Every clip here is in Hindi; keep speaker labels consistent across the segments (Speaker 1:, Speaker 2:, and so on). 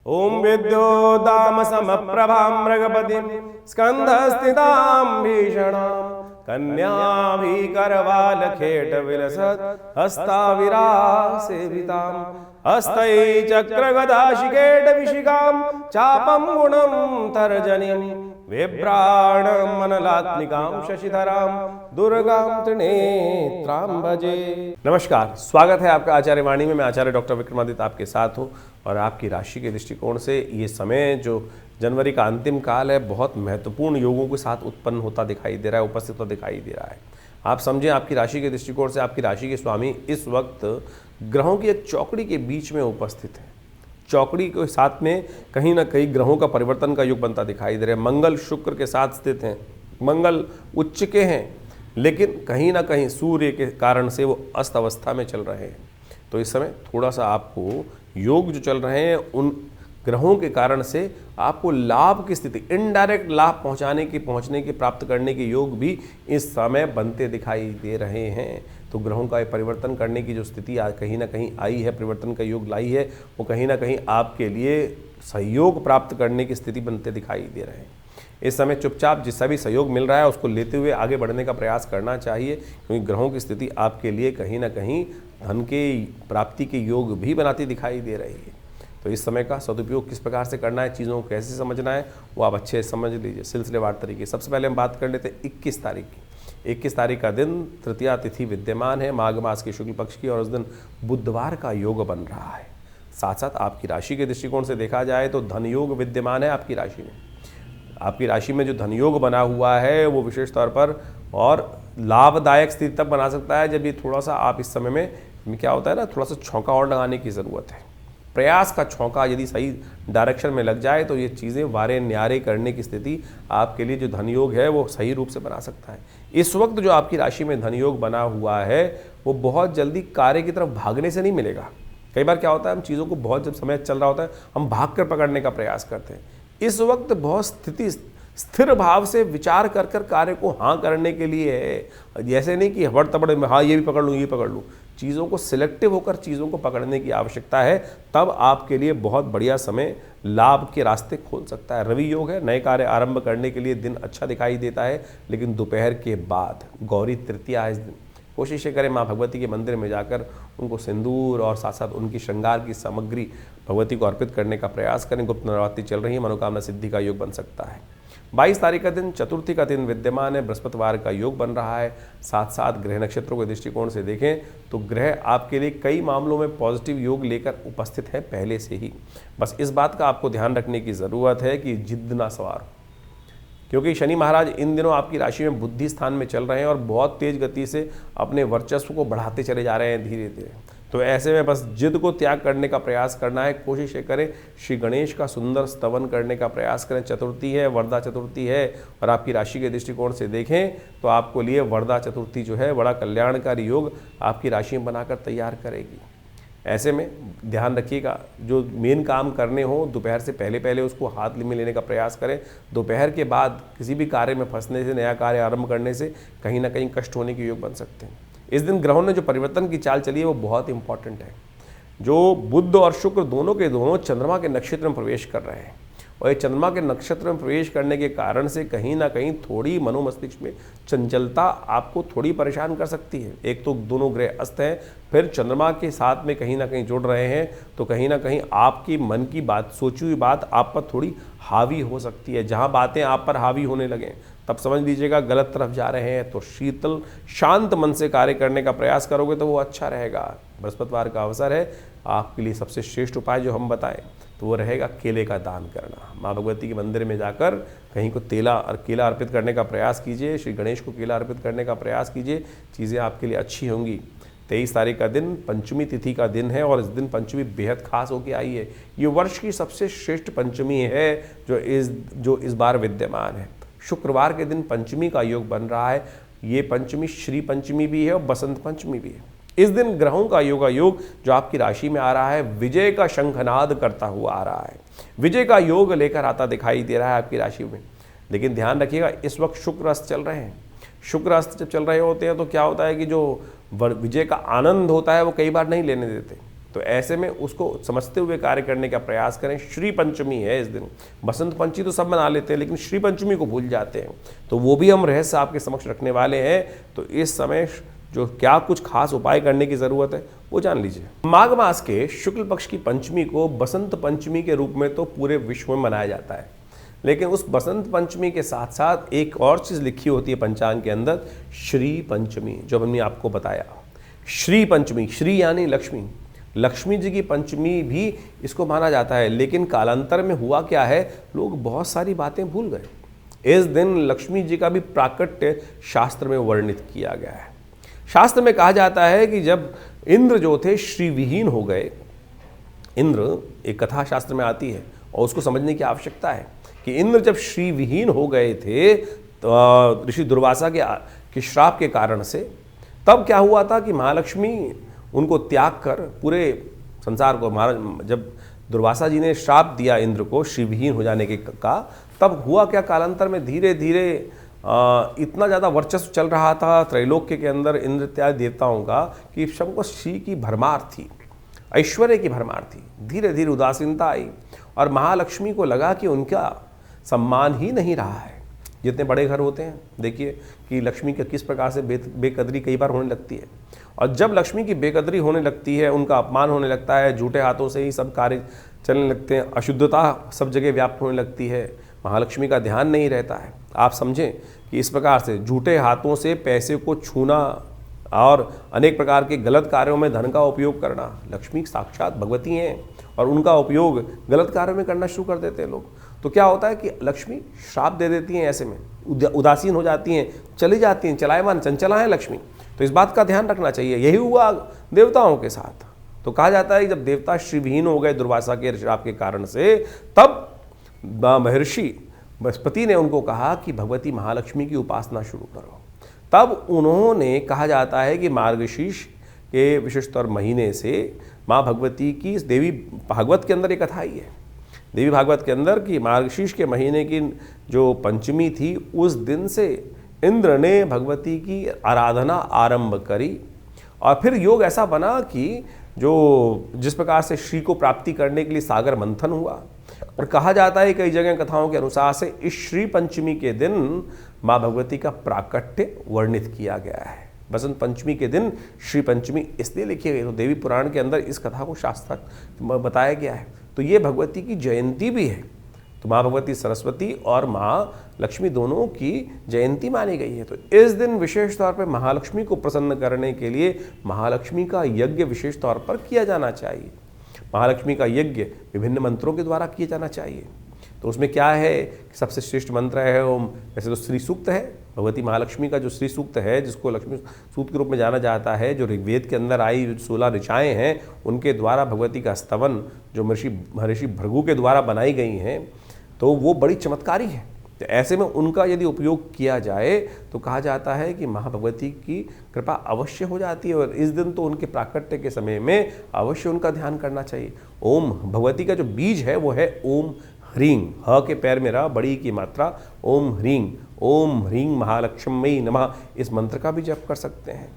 Speaker 1: ओम विद्योदाम समप्रभां मृगपतिं स्कंधस्थितां भीषणां कन्याभिकरवालखेट विलसत् हस्ताविरासेवितां हस्तै चक्रगदाशिकेट विशिखां चापं गुणं तर्जनीं विभ्राणमनलात्मिकां शशिधरां दुर्गां त्रिनेत्रां भजे। नमस्कार, स्वागत है आपका आचार्य वाणी में। मैं आचार्य डॉक्टर विक्रमादित्य आपके साथ हूँ और आपकी राशि के दृष्टिकोण से ये समय जो जनवरी का अंतिम काल है बहुत महत्वपूर्ण योगों के साथ उत्पन्न होता दिखाई दे रहा है, उपस्थित होता दिखाई दे रहा है। आप समझें, आपकी राशि के दृष्टिकोण से आपकी राशि के स्वामी इस वक्त ग्रहों की एक चौकड़ी के बीच में उपस्थित है। चौकड़ी के साथ में कहीं ना कहीं ग्रहों का परिवर्तन का योग बनता दिखाई दे रहा है। मंगल शुक्र के साथ स्थित हैं, मंगल उच्च के हैं, लेकिन कहीं ना कहीं सूर्य के कारण से वो अस्त अवस्था में चल रहे हैं। तो इस समय थोड़ा सा आपको योग जो चल रहे हैं उन ग्रहों के कारण से आपको लाभ की स्थिति, इनडायरेक्ट लाभ पहुंचने के प्राप्त करने के योग भी इस समय बनते दिखाई दे रहे हैं। तो ग्रहों का परिवर्तन करने की जो स्थिति कहीं ना कहीं आई है, परिवर्तन का योग लाई है, वो कहीं ना कहीं आपके लिए सहयोग प्राप्त करने की स्थिति बनते दिखाई दे रहे हैं। इस समय चुपचाप जिससा भी सहयोग मिल रहा है उसको लेते हुए आगे बढ़ने का प्रयास करना चाहिए, क्योंकि ग्रहों की स्थिति आपके लिए कहीं ना कहीं धन के प्राप्ति के योग भी बनाती दिखाई दे रही है। तो इस समय का सदुपयोग किस प्रकार से करना है, चीज़ों को कैसे समझना है, वो आप अच्छे से समझ लीजिए सिलसिलेवार तरीके। सबसे पहले हम बात कर लेते हैं 21 तारीख की। 21 तारीख का दिन तृतीया तिथि विद्यमान है, माघ मास के शुक्ल पक्ष की, और उस दिन बुधवार का योग बन रहा है। साथ साथ आपकी राशि के दृष्टिकोण से देखा जाए तो धन योग विद्यमान है आपकी राशि में। आपकी राशि में जो धन योग बना हुआ है वो विशेष तौर पर और लाभदायक स्थिति तब बना सकता है जब ये थोड़ा सा आप इस समय में क्या होता है ना, थोड़ा सा छौंका और लगाने की ज़रूरत है। प्रयास का छौंका यदि सही डायरेक्शन में लग जाए तो ये चीज़ें वारे न्यारे करने की स्थिति आपके लिए जो धन योग है वो सही रूप से बना सकता है। इस वक्त जो आपकी राशि में धन योग बना हुआ है वो बहुत जल्दी कार्य की तरफ भागने से नहीं मिलेगा। कई बार क्या होता है, हम चीज़ों को बहुत जब समय चल रहा होता है हम भाग कर पकड़ने का प्रयास करते हैं। इस वक्त बहुत स्थिर भाव से विचार कर कार्य को हाँ करने के लिए है। जैसे नहीं कि हबड़ तबड़ में हाँ ये भी पकड़ लूँ ये पकड़ लूँ, चीज़ों को सिलेक्टिव होकर चीज़ों को पकड़ने की आवश्यकता है। तब आपके लिए बहुत बढ़िया समय लाभ के रास्ते खोल सकता है। रवि योग है, नए कार्य आरंभ करने के लिए दिन अच्छा दिखाई देता है, लेकिन दोपहर के बाद गौरी तृतीया है इस दिन। कोशिश करें माँ भगवती के मंदिर में जाकर उनको सिंदूर और साथ साथ उनकी श्रृंगार की सामग्री भगवती को अर्पित करने का प्रयास करें। गुप्त नवरात्रि चल रही है, मनोकामना सिद्धि का योग बन सकता है। 22 तारीख का दिन चतुर्थी का दिन विद्यमान है, बृहस्पतिवार का योग बन रहा है। साथ साथ ग्रह नक्षत्रों के दृष्टिकोण से देखें तो ग्रह आपके लिए कई मामलों में पॉजिटिव योग लेकर उपस्थित है पहले से ही। बस इस बात का आपको ध्यान रखने की ज़रूरत है कि जिद ना सवार हो, क्योंकि शनि महाराज इन दिनों आपकी राशि में बुद्धि स्थान में चल रहे हैं और बहुत तेज गति से अपने वर्चस्व को बढ़ाते चले जा रहे हैं धीरे धीरे। तो ऐसे में बस जिद को त्याग करने का प्रयास करना है। कोशिश करें श्री गणेश का सुंदर स्तवन करने का प्रयास करें। चतुर्थी है, वरदा चतुर्थी है, और आपकी राशि के दृष्टिकोण से देखें तो आपको लिए वरदा चतुर्थी जो है बड़ा कल्याणकारी योग आपकी राशि में बनाकर तैयार करेगी। ऐसे में ध्यान रखिएगा, जो मेन काम करने हो दोपहर से पहले पहले उसको हाथ में लेने का प्रयास करें। दोपहर के बाद किसी भी कार्य में फंसने से, नया कार्य आरंभ करने से कहीं ना कहीं कष्ट होने के योग बन सकते हैं। इस दिन ग्रहों ने जो परिवर्तन की चाल चली है वो बहुत इंपॉर्टेंट है। जो बुध और शुक्र दोनों के दोनों चंद्रमा के नक्षत्र में प्रवेश कर रहे हैं, और ये चंद्रमा के नक्षत्र में प्रवेश करने के कारण से कहीं ना कहीं थोड़ी मनोमस्तिष्क में चंचलता आपको थोड़ी परेशान कर सकती है। एक तो दोनों ग्रह अस्त हैं, फिर चंद्रमा के साथ में कहीं ना कहीं जुड़ रहे हैं, तो कहीं ना कहीं आपकी मन की बात, सोची हुई बात आप पर थोड़ी हावी हो सकती है। जहाँ बातें आप पर हावी होने लगें तब समझ लीजिएगा गलत तरफ जा रहे हैं। तो शीतल शांत मन से कार्य करने का प्रयास करोगे तो वो अच्छा रहेगा। बृहस्पतिवार का अवसर है, आपके लिए सबसे श्रेष्ठ उपाय जो हम बताएं तो वो रहेगा केले का दान करना। माँ भगवती के मंदिर में जाकर कहीं को केला अर्पित करने का प्रयास कीजिए, श्री गणेश को केला अर्पित करने का प्रयास कीजिए, चीज़ें आपके लिए अच्छी होंगी। 23 तारीख का दिन पंचमी तिथि का दिन है और इस दिन पंचमी बेहद खास होकर आई है। ये वर्ष की सबसे श्रेष्ठ पंचमी है जो इस बार विद्यमान है। शुक्रवार के दिन पंचमी का योग बन रहा है। ये पंचमी श्री पंचमी भी है और बसंत पंचमी भी है। इस दिन ग्रहों का योग जो आपकी राशि में आ रहा है विजय का शंखनाद करता हुआ आ रहा है, विजय का योग लेकर आता दिखाई दे रहा है आपकी राशि में। लेकिन ध्यान रखिएगा, इस वक्त शुक्र अस्त चल रहे हैं। शुक्र अस्त जब चल रहे होते हैं तो क्या होता है कि जो विजय का आनंद होता है वो कई बार नहीं लेने देते। तो ऐसे में उसको समझते हुए कार्य करने का प्रयास करें। श्री पंचमी है इस दिन, बसंत पंचमी तो सब मना लेते हैं लेकिन श्री पंचमी को भूल जाते हैं, तो वो भी हम रहस्य आपके समक्ष रखने वाले हैं। तो इस समय जो क्या कुछ खास उपाय करने की ज़रूरत है वो जान लीजिए। माघ मास के शुक्ल पक्ष की पंचमी को बसंत पंचमी के रूप में तो पूरे विश्व में मनाया जाता है, लेकिन उस बसंत पंचमी के साथ साथ एक और चीज़ लिखी होती है पंचांग के अंदर, श्री पंचमी, जो हमने आपको बताया। श्री पंचमी, श्री यानी लक्ष्मी, लक्ष्मी जी की पंचमी भी इसको माना जाता है। लेकिन कालांतर में हुआ क्या है, लोग बहुत सारी बातें भूल गए। इस दिन लक्ष्मी जी का भी प्राकट्य शास्त्र में वर्णित किया गया है। शास्त्र में कहा जाता है कि जब इंद्र जो थे श्री विहीन हो गए, इंद्र एक कथा शास्त्र में आती है और उसको समझने की आवश्यकता है कि इंद्र जब श्री विहीन हो गए थे तो ऋषि दुर्वासा के श्राप के कारण से, तब क्या हुआ था कि महालक्ष्मी उनको त्याग कर पूरे संसार को, जब दुर्वासा जी ने श्राप दिया इंद्र को श्री विहीन हो जाने का, तब हुआ क्या, कालांतर में धीरे धीरे इतना ज़्यादा वर्चस्व चल रहा था त्रैलोक्य के अंदर इंद्र इत्यादि देवताओं का कि सबको श्री की भरमार थी, ऐश्वर्य की भरमार थी। धीरे धीरे उदासीनता आई और महालक्ष्मी को लगा कि उनका सम्मान ही नहीं रहा है। जितने बड़े घर होते हैं देखिए कि लक्ष्मी का किस प्रकार से बेकदरी कई बार होने लगती है, और जब लक्ष्मी की बेकदरी होने लगती है, उनका अपमान होने लगता है, झूठे हाथों से ही सब कार्य चलने लगते हैं, अशुद्धता सब जगह व्याप्त होने लगती है, महालक्ष्मी का ध्यान नहीं रहता है। आप समझें कि इस प्रकार से झूठे हाथों से पैसे को छूना और अनेक प्रकार के गलत कार्यों में धन का उपयोग करना, लक्ष्मी साक्षात भगवती हैं और उनका उपयोग गलत कार्यों में करना शुरू कर देते हैं लोग। तो क्या होता है कि लक्ष्मी श्राप दे देती हैं, ऐसे में उदासीन हो जाती हैं, चली जाती हैं, चलायमान चंचला है लक्ष्मी। तो इस बात का ध्यान रखना चाहिए। यही हुआ देवताओं के साथ। तो कहा जाता है कि जब देवता श्रीविहीन हो गए दुर्वासा के श्राप के कारण से, तब महर्षि बृहस्पति ने उनको कहा कि भगवती महालक्ष्मी की उपासना शुरू करो। तब उन्होंने, कहा जाता है कि मार्गशीर्ष के विशेषतर महीने से माँ भगवती की, देवी भागवत के अंदर एक कथा ही है, देवी भागवत के अंदर कि मार्गशीर्ष के महीने की जो पंचमी थी, उस दिन से इंद्र ने भगवती की आराधना आरंभ करी। और फिर योग ऐसा बना कि जिस प्रकार से श्री को प्राप्ति करने के लिए सागर मंथन हुआ। और कहा जाता है कई जगह कथाओं के अनुसार से इस श्री पंचमी के दिन माँ भगवती का प्राकट्य वर्णित किया गया है। बसंत पंचमी के दिन श्री पंचमी इसलिए लिखी गई, तो देवी पुराण के अंदर इस कथा को शास्त्र बताया गया है। तो ये भगवती की जयंती भी है। तो माँ भगवती सरस्वती और माँ लक्ष्मी दोनों की जयंती मानी गई है। तो इस दिन विशेष तौर पर महालक्ष्मी को प्रसन्न करने के लिए महालक्ष्मी का यज्ञ विशेष तौर पर किया जाना चाहिए। महालक्ष्मी का यज्ञ विभिन्न मंत्रों के द्वारा किया जाना चाहिए। तो उसमें क्या है, सबसे श्रेष्ठ मंत्र है ओम। वैसे तो श्री सूक्त है, भगवती महालक्ष्मी का जो श्री सूक्त है, जिसको लक्ष्मी सूक्त के रूप में जाना जाता है, जो ऋग्वेद के अंदर आई 16 ऋचाएँ हैं, उनके द्वारा भगवती का स्तवन जो महर्षि भृगु के द्वारा बनाई गई हैं, तो वो बड़ी चमत्कारी है। तो ऐसे में उनका यदि उपयोग किया जाए तो कहा जाता है कि माँ भगवती की कृपा अवश्य हो जाती है। और इस दिन तो उनके प्राकट्य के समय में अवश्य उनका ध्यान करना चाहिए। ओम भगवती का जो बीज है वो है ओम ह्रीं, ह के पैर में रहा, बड़ी की मात्रा, ओम ह्रीं महालक्ष्मी नमः, इस मंत्र का भी जप कर सकते हैं।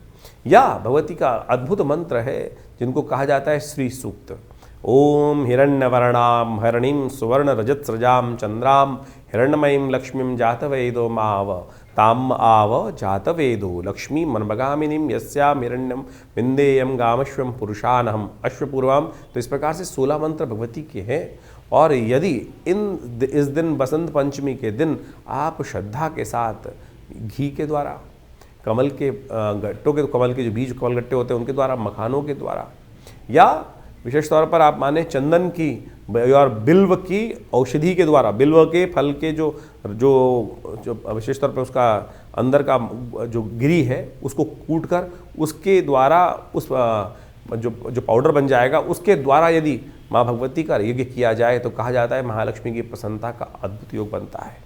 Speaker 1: या भगवती का अद्भुत मंत्र है जिनको कहा जाता है श्री सूक्त। ओम हिरण्यवर्णां हरणीं सुवर्ण रजत सृजां चंद्रां हिरण्मयीं लक्ष्मीं जातवेदो माव ताम आव जातवेदो लक्ष्मी मनमगामिनीं यस्यां हिरण्यं विन्देयं गामश्वं पुरुषानहम् अश्वपूर्वां। तो इस प्रकार से 16 मंत्र भगवती के हैं। और यदि इस दिन बसंत पंचमी के दिन आप श्रद्धा के साथ घी के द्वारा, कमल के गट्टों के, कमल के जो बीज कमल गट्टे होते हैं उनके द्वारा, मखानों के द्वारा, या विशेष तौर पर आप माने चंदन की और बिल्व की औषधि के द्वारा, बिल्व के फल के जो विशेष तौर पर उसका अंदर का जो गिरी है उसको कूट कर उसके द्वारा उस जो पाउडर बन जाएगा उसके द्वारा यदि माँ भगवती का यज्ञ किया जाए तो कहा जाता है महालक्ष्मी की प्रसन्नता का अद्भुत योग बनता है।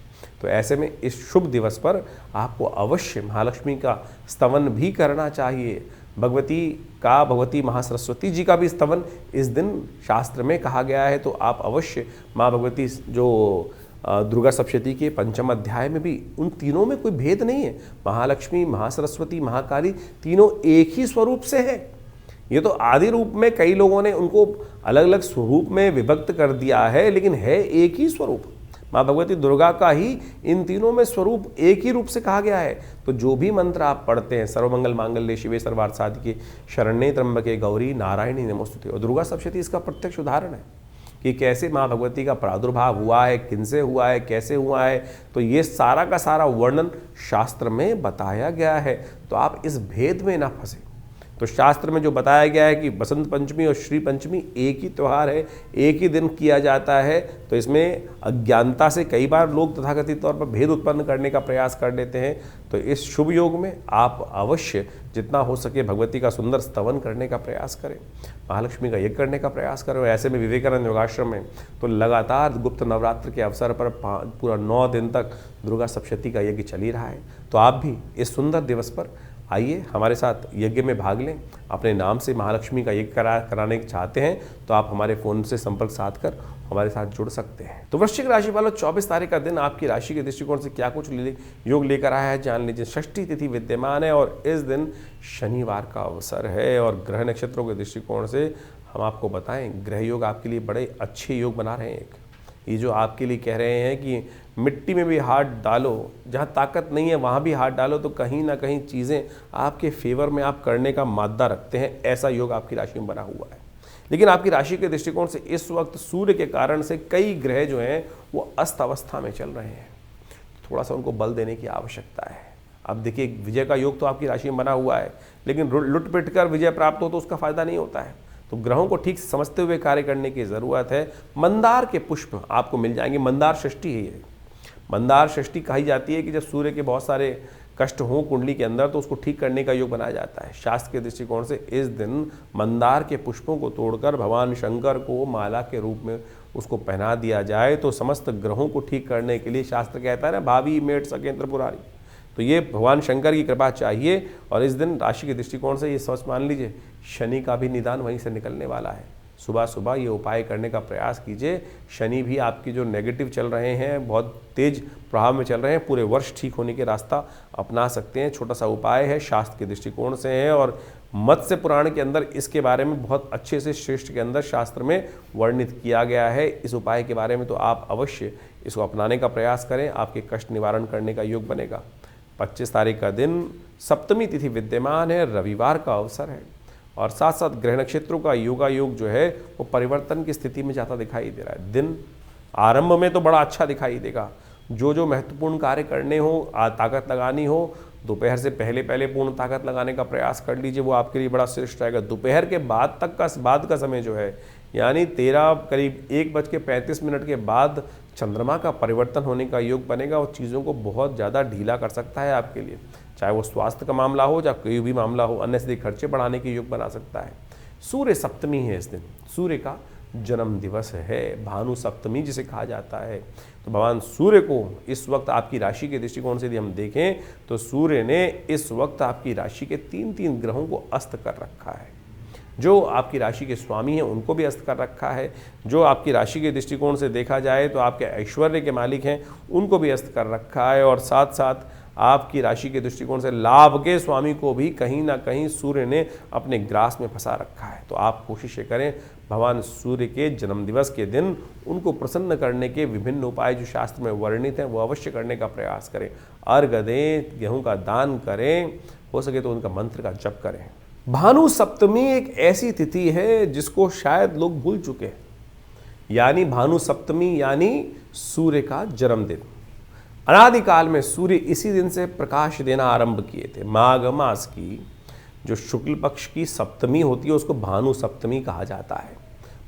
Speaker 1: तो ऐसे में इस शुभ दिवस पर आपको अवश्य महालक्ष्मी का स्तवन भी करना चाहिए। भगवती महासरस्वती जी का भी स्तवन इस दिन शास्त्र में कहा गया है। तो आप अवश्य माँ भगवती जो दुर्गा सप्तशती के 5वें अध्याय में भी, उन तीनों में कोई भेद नहीं है। महालक्ष्मी, महासरस्वती, महाकाली तीनों एक ही स्वरूप से है। ये तो आदि रूप में कई लोगों ने उनको अलग अलग स्वरूप में विभक्त कर दिया है, लेकिन है एक ही स्वरूप। माँ भगवती दुर्गा का ही इन तीनों में स्वरूप एक ही रूप से कहा गया है। तो जो भी मंत्र आप पढ़ते हैं, सर्वमंगल मांगल्ये शिवे सर्वार्थ साधिके शरण्ये त्र्यंबके गौरी नारायणी नमोस्तुते, और दुर्गा सप्तशती इसका प्रत्यक्ष उदाहरण है कि कैसे माँ भगवती का प्रादुर्भाव हुआ है, किनसे हुआ है, कैसे हुआ है। तो ये सारा का सारा वर्णन शास्त्र में बताया गया है। तो आप इस भेद में ना फंसे। तो शास्त्र में जो बताया गया है कि बसंत पंचमी और श्री पंचमी एक ही त्यौहार है, एक ही दिन किया जाता है, तो इसमें अज्ञानता से कई बार लोग तथाकथित तौर पर भेद उत्पन्न करने का प्रयास कर लेते हैं। तो इस शुभ योग में आप अवश्य जितना हो सके भगवती का सुंदर स्तवन करने का प्रयास करें, महालक्ष्मी का यज्ञ करने का प्रयास करें। ऐसे में विवेकानंद योगाश्रम में तो लगातार गुप्त नवरात्र के अवसर पर पूरा 9 दिन तक दुर्गा सप्तशती का यज्ञ चल ही रहा है। तो आप भी इस सुंदर दिवस पर आइए हमारे साथ यज्ञ में भाग लें। अपने नाम से महालक्ष्मी का यज्ञ कराने चाहते हैं तो आप हमारे फ़ोन से संपर्क साध कर हमारे साथ जुड़ सकते हैं। तो वृश्चिक राशि वालों, 24 तारीख का दिन आपकी राशि के दृष्टिकोण से क्या कुछ योग लेकर आया है जान लीजिए। षष्ठी तिथि विद्यमान है और इस दिन शनिवार का अवसर है। और ग्रह नक्षत्रों के दृष्टिकोण से हम आपको बताएं, ग्रह योग आपके लिए बड़े अच्छे योग बना रहे हैं। ये जो आपके लिए कह रहे हैं कि मिट्टी में भी हाथ डालो, जहाँ ताकत नहीं है वहाँ भी हाथ डालो, तो कहीं ना कहीं चीज़ें आपके फेवर में आप करने का मादा रखते हैं, ऐसा योग आपकी राशि में बना हुआ है। लेकिन आपकी राशि के दृष्टिकोण से इस वक्त सूर्य के कारण से कई ग्रह जो हैं वो अस्त अवस्था में चल रहे हैं। थोड़ा सा उनको बल देने की आवश्यकता है। अब देखिए, विजय का योग तो आपकी राशि में बना हुआ है, लेकिन लुट पिट कर विजय प्राप्त हो तो उसका फायदा नहीं होता है। तो ग्रहों को ठीक समझते हुए कार्य करने की ज़रूरत है। मंदार के पुष्प आपको मिल जाएंगे। मंदार षष्ठी है ये। मंदार षष्ठी कही जाती है कि जब सूर्य के बहुत सारे कष्ट हों कुंडली के अंदर तो उसको ठीक करने का योग बनाया जाता है। शास्त्र के दृष्टिकोण से इस दिन मंदार के पुष्पों को तोड़कर भगवान शंकर को माला के रूप में उसको पहना दिया जाए तो समस्त ग्रहों को ठीक करने के लिए शास्त्र कहता है ना, भावी मेट सकेंद्र पुरारी। तो ये भगवान शंकर की कृपा चाहिए। और इस दिन राशि के दृष्टिकोण से ये सोच मान लीजिए, शनि का भी निदान वहीं से निकलने वाला है। सुबह सुबह ये उपाय करने का प्रयास कीजिए। शनि भी आपकी जो नेगेटिव चल रहे हैं, बहुत तेज प्रभाव में चल रहे हैं, पूरे वर्ष ठीक होने के रास्ता अपना सकते हैं। छोटा सा उपाय है, शास्त्र के दृष्टिकोण से है और मत्स्य पुराण के अंदर इसके बारे में बहुत अच्छे से श्रेष्ठ के अंदर शास्त्र में वर्णित किया गया है इस उपाय के बारे में। तो आप अवश्य इसको अपनाने का प्रयास करें, आपके कष्ट निवारण करने का योग बनेगा। 25 तारीख का दिन सप्तमी तिथि विद्यमान है, रविवार का अवसर है और साथ साथ ग्रह नक्षत्रों का योगा योग जो है वो परिवर्तन की स्थिति में जाता दिखाई दे रहा है। दिन आरंभ में तो बड़ा अच्छा दिखाई देगा। जो महत्वपूर्ण कार्य करने हो, ताकत लगानी हो, दोपहर से पहले पूर्ण ताकत लगाने का प्रयास कर लीजिए, वो आपके लिए बड़ा श्रेष्ठ रहेगा। दोपहर के बाद का समय जो है, यानी 13 करीब 1:35 के बाद चंद्रमा का परिवर्तन होने का योग बनेगा और चीज़ों को बहुत ज़्यादा ढीला कर सकता है आपके लिए। चाहे वो स्वास्थ्य का मामला हो, चाहे कोई भी मामला हो, अन्य खर्चे बढ़ाने के योग बना सकता है। सूर्य सप्तमी है इस दिन, सूर्य का जन्म दिवस है, भानु सप्तमी जिसे कहा जाता है। तो भगवान सूर्य को इस वक्त आपकी राशि के दृष्टिकोण से यदि हम देखें तो सूर्य ने इस वक्त आपकी राशि के 3 ग्रहों को अस्त कर रखा है। जो आपकी राशि के स्वामी हैं उनको भी अस्त कर रखा है। जो आपकी राशि के दृष्टिकोण से देखा जाए तो आपके ऐश्वर्य के मालिक हैं उनको भी अस्त कर रखा है। और साथ साथ आपकी राशि के दृष्टिकोण से लाभ के स्वामी को भी कहीं ना कहीं सूर्य ने अपने ग्रास में फंसा रखा है। तो आप कोशिश करें भगवान सूर्य के जन्मदिवस के दिन उनको प्रसन्न करने के विभिन्न उपाय जो शास्त्र में वर्णित हैं वो अवश्य करने का प्रयास करें। अर्घ्य दें, गेहूं का दान करें, हो सके तो उनका मंत्र का जप करें। भानु सप्तमी एक ऐसी तिथि है जिसको शायद लोग भूल चुके हैं, यानी भानु सप्तमी यानी सूर्य का जन्मदिन। अनादिकाल में सूर्य इसी दिन से प्रकाश देना आरंभ किए थे। माघ मास की जो शुक्ल पक्ष की सप्तमी होती है उसको भानु सप्तमी कहा जाता है।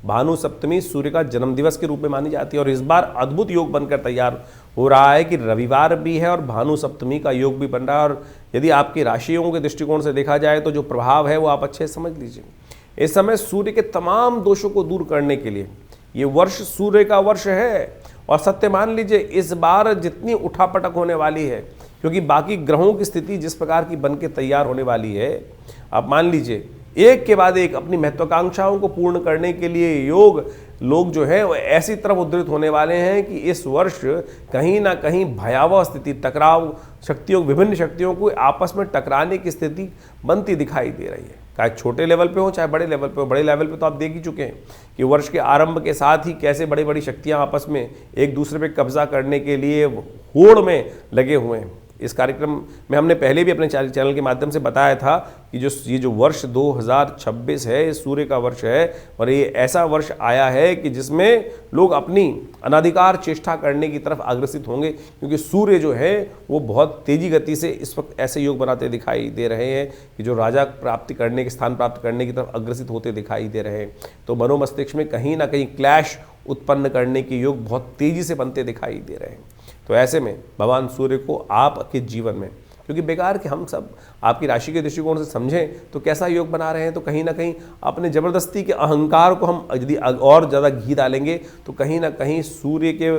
Speaker 1: भानु सप्तमी सूर्य का जन्मदिवस के रूप में मानी जाती है और इस बार अद्भुत योग बनकर तैयार हो रहा है कि रविवार भी है और भानु सप्तमी का योग भी बन रहा है। और यदि आपकी राशियों के दृष्टिकोण से देखा जाए तो जो प्रभाव है वो आप अच्छे से समझ लीजिए। इस समय सूर्य के तमाम दोषों को दूर करने के लिए ये वर्ष सूर्य का वर्ष है। और सत्य मान लीजिए इस बार जितनी उठापटक होने वाली है, क्योंकि बाकी ग्रहों की स्थिति जिस प्रकार की बन के तैयार होने वाली है, आप मान लीजिए एक के बाद एक अपनी महत्वाकांक्षाओं को पूर्ण करने के लिए लोग जो है वो ऐसी तरफ उद्धृत होने वाले हैं कि इस वर्ष कहीं ना कहीं भयावह स्थिति, टकराव शक्तियों, विभिन्न शक्तियों को आपस में टकराने की स्थिति बनती दिखाई दे रही है। चाहे छोटे लेवल पे हो चाहे बड़े लेवल पे हो। बड़े लेवल पे तो आप देख ही चुके हैं कि वर्ष के आरंभ के साथ ही कैसे बड़ी बड़ी शक्तियां आपस में एक दूसरे पे कब्जा करने के लिए होड़ में लगे हुए हैं। इस कार्यक्रम में हमने पहले भी अपने चैनल के माध्यम से बताया था कि ये जो वर्ष 2026 है, ये सूर्य का वर्ष है और ये ऐसा वर्ष आया है कि जिसमें लोग अपनी अनाधिकार चेष्टा करने की तरफ अग्रसित होंगे, क्योंकि सूर्य जो है वो बहुत तेजी गति से इस वक्त ऐसे योग बनाते दिखाई दे रहे हैं कि जो राजा प्राप्ति करने के स्थान प्राप्त करने की तरफ अग्रसित होते दिखाई दे रहे हैं। तो मनोमस्तिष्क में कहीं ना कहीं क्लैश उत्पन्न करने के योग बहुत तेजी से बनते दिखाई दे रहे हैं। तो ऐसे में भगवान सूर्य को आपके जीवन में, क्योंकि बेकार कि हम सब आपकी राशि के दृष्टिकोण से समझें तो कैसा योग बना रहे हैं, तो कहीं ना कहीं अपने ज़बरदस्ती के अहंकार को हम यदि और ज़्यादा घी डालेंगे तो कहीं ना कहीं सूर्य के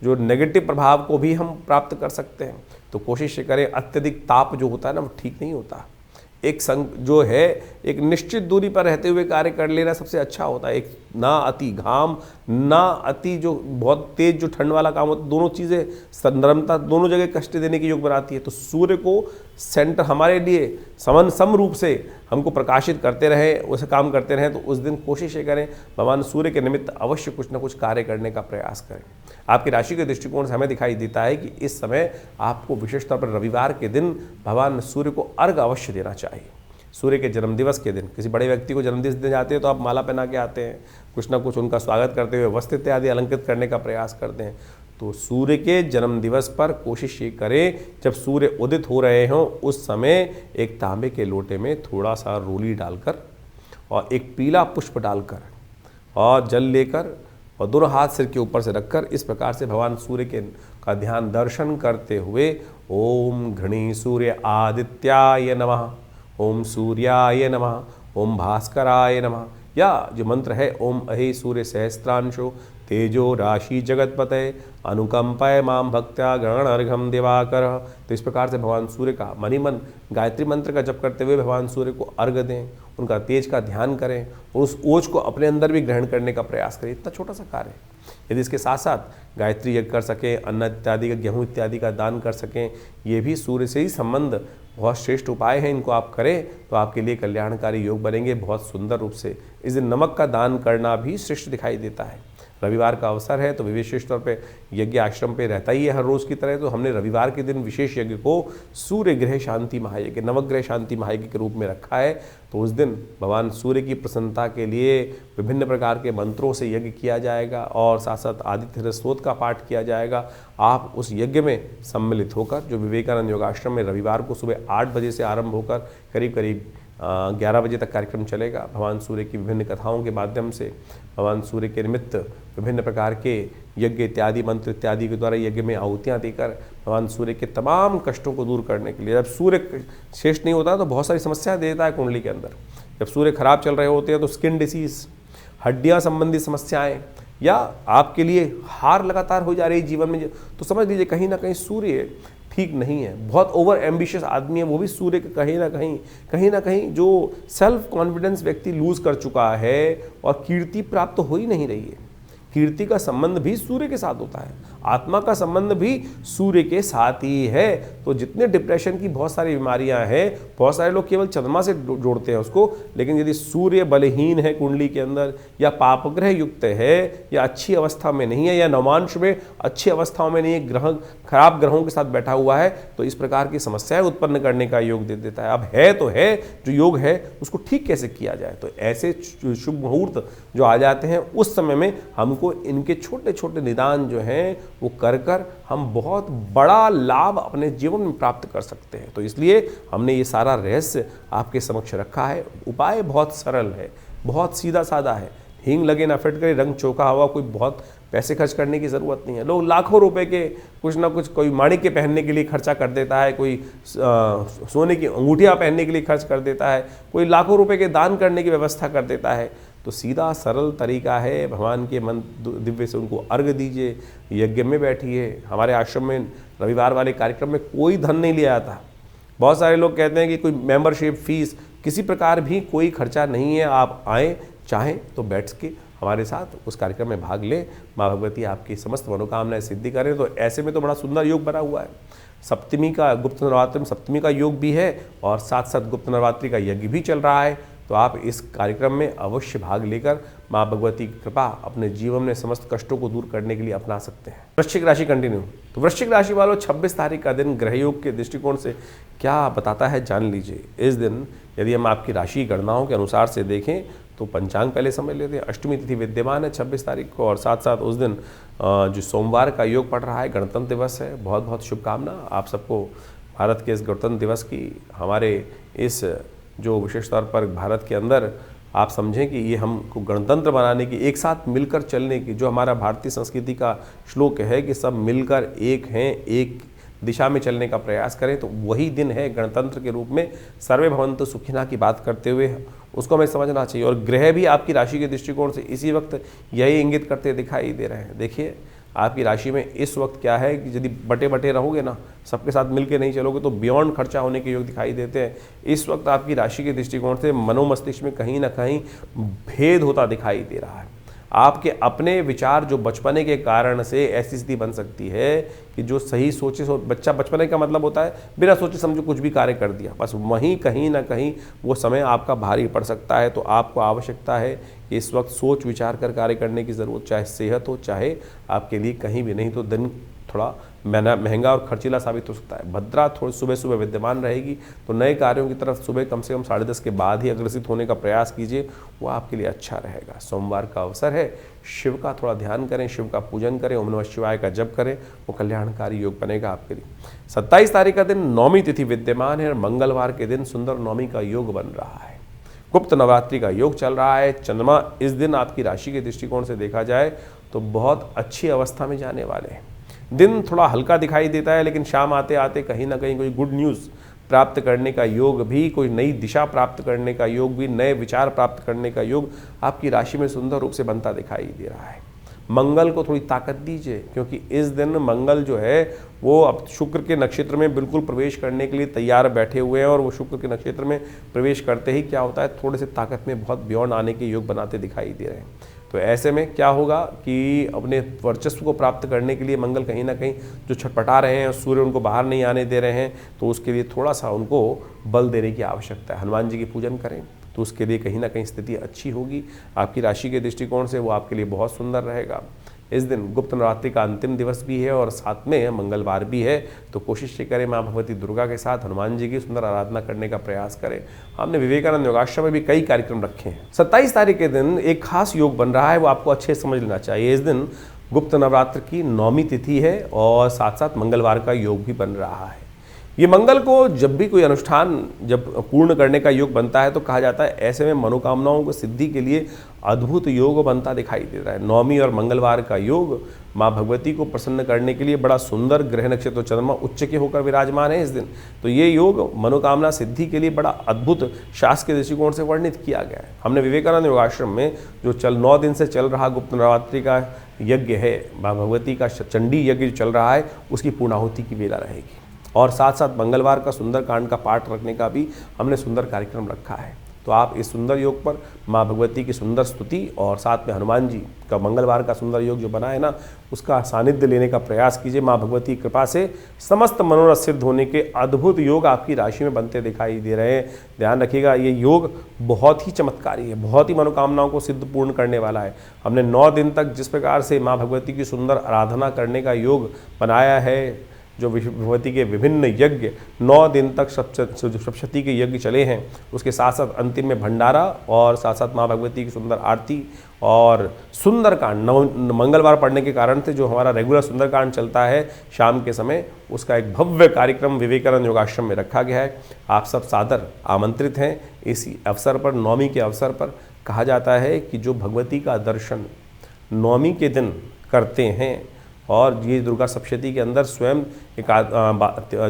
Speaker 1: जो नेगेटिव प्रभाव को भी हम प्राप्त कर सकते हैं। तो कोशिश करें, अत्यधिक ताप जो होता है ना वो ठीक नहीं होता। एक संग जो है एक निश्चित दूरी पर रहते हुए कार्य कर लेना सबसे अच्छा होता है। एक ना अति घाम ना अति जो बहुत तेज जो ठंड वाला काम होता है, दोनों चीज़ें संदर्भता दोनों जगह कष्ट देने की योग बनाती है। तो सूर्य को सेंटर हमारे लिए सम रूप से हमको प्रकाशित करते रहे, वैसे काम करते रहें। तो उस दिन कोशिश ये करें भगवान सूर्य के निमित्त अवश्य कुछ ना कुछ कार्य करने का प्रयास करें। आपकी राशि के दृष्टिकोण से हमें दिखाई देता है कि इस समय आपको विशेष तौर पर रविवार के दिन भगवान सूर्य को अर्घ अवश्य देना चाहिए। सूर्य के जन्मदिवस के दिन किसी बड़े व्यक्ति को जन्मदिवस देने जाते हैं तो आप माला पहना के आते हैं, कुछ ना कुछ उनका स्वागत करते हुए वस्त्र इत्यादि अलंकृत करने का प्रयास करते हैं। तो सूर्य के जन्मदिवस पर कोशिश ये करें जब सूर्य उदित हो रहे हों उस समय एक तांबे के लोटे में थोड़ा सा रोली डालकर और एक पीला पुष्प डालकर और जल लेकर और दोनों हाथ सिर के ऊपर से रखकर इस प्रकार से भगवान सूर्य के का ध्यान दर्शन करते हुए ओम घृणी सूर्य आदित्याय नमः, ओम सूर्याय नमः, ओम भास्कराय नमः, या जो मंत्र है ओम अहे सूर्य सहस्त्रांशो तेजो राशि जगतपते अनुकंपय माम भक्त्या गणर्घम दिवाकर। तो इस प्रकार से भगवान सूर्य का मनी मन गायत्री मंत्र का जप करते हुए भगवान सूर्य को अर्घ दें, उनका तेज का ध्यान करें और उस ओज को अपने अंदर भी ग्रहण करने का प्रयास करें। इतना छोटा सा कार्य है। यदि इसके साथ साथ गायत्री यज्ञ कर सकें, अन्न इत्यादि का गेहूँ इत्यादि का दान कर सकें, ये भी सूर्य से ही संबंध बहुत श्रेष्ठ उपाय हैं। इनको आप करें तो आपके लिए कल्याणकारी योग बनेंगे बहुत सुंदर रूप से। इस दिन नमक का दान करना भी श्रेष्ठ दिखाई देता है। रविवार का अवसर है तो विशेष तौर पे यज्ञ आश्रम पे रहता ही है हर रोज़ की तरह। तो हमने रविवार के दिन विशेष यज्ञ को सूर्य ग्रह शांति महायज्ञ, नवग्रह शांति महायज्ञ के रूप में रखा है। तो उस दिन भगवान सूर्य की प्रसन्नता के लिए विभिन्न प्रकार के मंत्रों से यज्ञ किया जाएगा और साथ साथ आदित्य स्तोत्र का पाठ किया जाएगा। आप उस यज्ञ में सम्मिलित होकर, जो विवेकानंद योगाश्रम में रविवार को सुबह 8 बजे से आरंभ होकर करीब करीब 11 बजे तक कार्यक्रम चलेगा। भगवान सूर्य की विभिन्न कथाओं के माध्यम से भगवान सूर्य के निमित्त विभिन्न प्रकार के यज्ञ इत्यादि मंत्र इत्यादि के द्वारा यज्ञ में आहुतियाँ देकर भगवान सूर्य के तमाम कष्टों को दूर करने के लिए, जब सूर्य शेष नहीं होता तो बहुत सारी समस्या देता है कुंडली के अंदर। जब सूर्य खराब चल रहे होते हैं तो स्किन डिसीज, हड्डियाँ संबंधी समस्याएँ, या आपके लिए हार लगातार हो जा रही है जीवन में, तो समझ लीजिए कहीं ना कहीं सूर्य ठीक नहीं है। बहुत ओवर एम्बिशियस आदमी है वो भी सूर्य के कहीं ना कहीं जो सेल्फ कॉन्फिडेंस व्यक्ति लूज कर चुका है और कीर्ति प्राप्त हो ही नहीं रही है। कीर्ति का संबंध भी सूर्य के साथ होता है, आत्मा का संबंध भी सूर्य के साथ ही है। तो जितने डिप्रेशन की बहुत सारी बीमारियां हैं, बहुत सारे लोग केवल चंद्रमा से जोड़ते हैं उसको, लेकिन यदि सूर्य बलहीन है कुंडली के अंदर, या पापग्रह युक्त है, या अच्छी अवस्था में नहीं है, या नवांश में अच्छी अवस्थाओं में नहीं है, ग्रह खराब ग्रहों के साथ बैठा हुआ है, तो इस प्रकार की समस्याएं उत्पन्न करने का योग दे देता है। अब है तो है, जो योग है उसको ठीक कैसे किया जाए। तो ऐसे शुभ मुहूर्त जो आ जाते हैं उस समय में हमको इनके छोटे छोटे निदान जो हैं वो कर हम बहुत बड़ा लाभ अपने जीवन में प्राप्त कर सकते हैं। तो इसलिए हमने ये सारा रहस्य आपके समक्ष रखा है। उपाय बहुत सरल है, बहुत सीधा साधा है। हींग लगे ना फिट करे, रंग चौका हुआ, कोई बहुत पैसे खर्च करने की ज़रूरत नहीं है। लोग लाखों रुपए के कुछ ना कुछ, कोई माणिक के पहनने के लिए खर्चा कर देता है, कोई सोने की अंगूठियाँ पहनने के लिए खर्च कर देता है, कोई लाखों रुपए के दान करने की व्यवस्था कर देता है। तो सीधा सरल तरीका है, भगवान के मन दिव्य से उनको अर्घ दीजिए, यज्ञ में बैठिए। हमारे आश्रम में रविवार वाले कार्यक्रम में कोई धन नहीं लिया जाता। बहुत सारे लोग कहते हैं कि कोई मेंबरशिप फीस, किसी प्रकार भी कोई खर्चा नहीं है। आप आएँ, चाहें तो बैठ के हमारे साथ उस कार्यक्रम में भाग लें। माँ भगवती आपकी समस्त मनोकामनाएं सिद्धि करें। तो ऐसे में तो बड़ा सुंदर योग बना हुआ है। सप्तमी का, गुप्त नवरात्रि में सप्तमी का योग भी है और साथ साथ गुप्त नवरात्रि का यज्ञ भी चल रहा है। तो आप इस कार्यक्रम में अवश्य भाग लेकर माँ भगवती की कृपा अपने जीवन में समस्त कष्टों को दूर करने के लिए अपना सकते हैं। वृश्चिक राशि कंटिन्यू। तो वृश्चिक राशि वालों 26 तारीख का दिन ग्रह योग के दृष्टिकोण से क्या बताता है जान लीजिए। इस दिन यदि हम आपकी राशि गणनाओं के अनुसार से देखें तो पंचांग पहले समझ लेते हैं। अष्टमी तिथि विद्यमान है 26 तारीख को, और साथ साथ उस दिन जो सोमवार का योग पड़ रहा है, गणतंत्र दिवस है। बहुत बहुत शुभकामना आप सबको भारत के इस गणतंत्र दिवस की। हमारे इस जो विशेष तौर पर भारत के अंदर आप समझें कि ये हमको गणतंत्र बनाने की, एक साथ मिलकर चलने की, जो हमारा भारतीय संस्कृति का श्लोक है कि सब मिलकर एक हैं, एक दिशा में चलने का प्रयास करें, तो वही दिन है गणतंत्र के रूप में सर्वे भवन्तु सुखिनः की बात करते हुए उसको हमें समझना चाहिए। और ग्रह भी आपकी राशि के दृष्टिकोण से इसी वक्त यही इंगित करते दिखाई दे रहे हैं। देखिए आपकी राशि में इस वक्त क्या है कि यदि बटे बटे रहोगे ना, सबके साथ मिलके नहीं चलोगे तो बियॉन्ड खर्चा होने के योग दिखाई देते हैं। इस वक्त आपकी राशि के दृष्टिकोण से मनोमस्तिष्क में कहीं ना कहीं भेद होता दिखाई दे रहा है। आपके अपने विचार जो बचपने के कारण से ऐसी स्थिति बन सकती है कि जो सही सोचे बच्चा, बचपने का मतलब होता है बिना सोचे समझे कुछ भी कार्य कर दिया, बस वहीं कहीं ना कहीं वो समय आपका भारी पड़ सकता है। तो आपको आवश्यकता है कि इस वक्त सोच विचार कर कार्य करने की ज़रूरत, चाहे सेहत हो चाहे आपके लिए कहीं भी, नहीं तो दिन थोड़ा महंगा और खर्चीला साबित हो सकता है। भद्रा थोड़ी सुबह सुबह विद्यमान रहेगी, तो नए कार्यों की तरफ सुबह कम से कम 10:30 के बाद ही अग्रसित होने का प्रयास कीजिए, वो आपके लिए अच्छा रहेगा। सोमवार का अवसर है, शिव का थोड़ा ध्यान करें, शिव का पूजन करें, ओम नमः शिवाय का जप करें, वो कल्याणकारी योग बनेगा आपके लिए। 27 तारीख का दिन नौमी तिथि विद्यमान है और मंगलवार के दिन सुंदर नौमी का योग बन रहा है। गुप्त नवरात्रि का योग चल रहा है। चंद्रमा इस दिन आपकी राशि के दृष्टिकोण से देखा जाए तो बहुत अच्छी अवस्था में जाने वाले हैं। दिन थोड़ा हल्का दिखाई देता है, लेकिन शाम आते आते कहीं ना कहीं कोई गुड न्यूज़ प्राप्त करने का योग भी, कोई नई दिशा प्राप्त करने का योग भी, नए विचार प्राप्त करने का योग आपकी राशि में सुंदर रूप से बनता दिखाई दे रहा है। मंगल को थोड़ी ताकत दीजिए, क्योंकि इस दिन मंगल जो है वो अब शुक्र के नक्षत्र में बिल्कुल प्रवेश करने के लिए तैयार बैठे हुए हैं, और वो शुक्र के नक्षत्र में प्रवेश करते ही क्या होता है, थोड़े से ताकत में बहुत बियॉन्ड आने के योग बनाते दिखाई दे रहे हैं। तो ऐसे में क्या होगा कि अपने वर्चस्व को प्राप्त करने के लिए मंगल कहीं ना कहीं जो छटपटा रहे हैं, सूर्य उनको बाहर नहीं आने दे रहे हैं, तो उसके लिए थोड़ा सा उनको बल देने की आवश्यकता है। हनुमान जी की पूजन करें तो उसके लिए कहीं ना कहीं स्थिति अच्छी होगी। आपकी राशि के दृष्टिकोण से वो आपके लिए बहुत सुंदर रहेगा। इस दिन गुप्त नवरात्रि का अंतिम दिवस भी है और साथ में मंगलवार भी है, तो कोशिश ये करें माँ भगवती दुर्गा के साथ हनुमान जी की सुंदर आराधना करने का प्रयास करें। हमने विवेकानंद योगाश्रम में भी कई कार्यक्रम रखे हैं। 27 तारीख के दिन एक खास योग बन रहा है, वो आपको अच्छे समझ लेना चाहिए। इस दिन गुप्त नवरात्र की नौमी तिथि है और साथ साथ मंगलवार का योग भी बन रहा है। ये मंगल को जब भी कोई अनुष्ठान जब पूर्ण करने का योग बनता है तो कहा जाता है ऐसे में मनोकामनाओं को सिद्धि के लिए अद्भुत योग बनता दिखाई दे रहा है। नौमी और मंगलवार का योग माँ भगवती को प्रसन्न करने के लिए बड़ा सुंदर, ग्रह नक्षत्र चंद्रमा उच्च के होकर विराजमान है इस दिन, तो ये योग मनोकामना सिद्धि के लिए बड़ा अद्भुत शास्त्र के दृष्टिकोण से वर्णित किया गया है। हमने विवेकानंद योगाश्रम में जो 9 दिन से चल रहा गुप्त नवरात्रि का यज्ञ है, माँ भगवती का चंडी यज्ञ जो चल रहा है, उसकी पूर्णाहुति की वेला रहेगी, और साथ साथ मंगलवार का सुंदर कांड का पाठ रखने का भी हमने सुंदर कार्यक्रम रखा है। तो आप इस सुंदर योग पर माँ भगवती की सुंदर स्तुति और साथ में हनुमान जी का मंगलवार का सुंदर योग जो बना है ना, उसका सानिध्य लेने का प्रयास कीजिए। माँ भगवती की कृपा से समस्त मनोरथ सिद्ध होने के अद्भुत योग आपकी राशि में बनते दिखाई दे रहे हैं। ध्यान रखिएगा, ये योग बहुत ही चमत्कारी है, बहुत ही मनोकामनाओं को सिद्ध पूर्ण करने वाला है। हमने 9 दिन तक जिस प्रकार से माँ भगवती की सुंदर आराधना करने का योग बनाया है, जो भगवती के विभिन्न यज्ञ 9 दिन तक सप्तशती के यज्ञ चले हैं, उसके साथ साथ अंतिम में भंडारा और साथ साथ माँ भगवती की सुंदर आरती और सुंदरकांड मंगलवार पढ़ने के कारण से जो हमारा रेगुलर सुंदरकांड चलता है शाम के समय, उसका एक भव्य कार्यक्रम विवेकानंद योगाश्रम में रखा गया है। आप सब सादर आमंत्रित हैं। इसी अवसर पर, नौमी के अवसर पर कहा जाता है कि जो भगवती का दर्शन नौमी के दिन करते हैं, और ये दुर्गा सप्तशती के अंदर स्वयं एक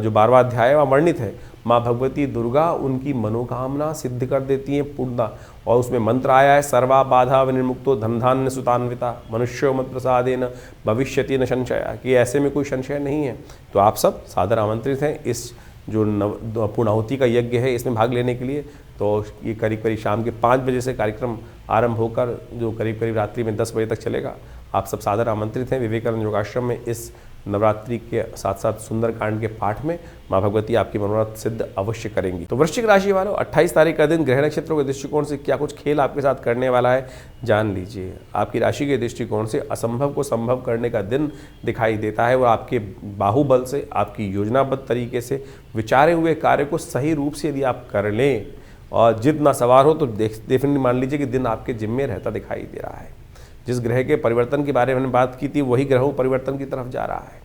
Speaker 1: जो 12वां अध्याय वहाँ वर्णित है, माँ भगवती दुर्गा उनकी मनोकामना सिद्ध कर देती हैं पूर्णता, और उसमें मंत्र आया है, सर्वा बाधा विनिर्मुक्तो धनधान्य सुतान्विता मनुष्यो मत प्रसादेन भविष्यति न संशय, कि ऐसे में कोई संशय नहीं है। तो आप सब सादर आमंत्रित हैं इस जो पूर्णाहुति का यज्ञ है इसमें भाग लेने के लिए। तो ये करीब करीब शाम के 5 बजे से कार्यक्रम आरंभ होकर जो करीब करीब रात्रि में 10 बजे तक चलेगा। आप सब सादर आमंत्रित हैं विवेकानंद योगाश्रम में इस नवरात्रि के साथ साथ सुंदरकांड के पाठ में माँ भगवती आपकी मनोरथ सिद्ध अवश्य करेंगी। तो वृश्चिक राशि वालों, 28 तारीख का दिन ग्रह नक्षत्रों के दृष्टिकोण से क्या कुछ खेल आपके साथ करने वाला है जान लीजिए। आपकी राशि के दृष्टिकोण से असंभव को संभव करने का दिन दिखाई देता है। वो आपके बाहुबल से, आपकी योजनाबद्ध तरीके से विचारे हुए कार्य को सही रूप से यदि आप कर लें और जिद ना सवार हो तो डेफिनेटली मान लीजिए कि दिन आपके जिम्मे रहता दिखाई दे रहा है। जिस ग्रह के परिवर्तन के बारे में हमने बात की थी वही ग्रह परिवर्तन की तरफ जा रहा है।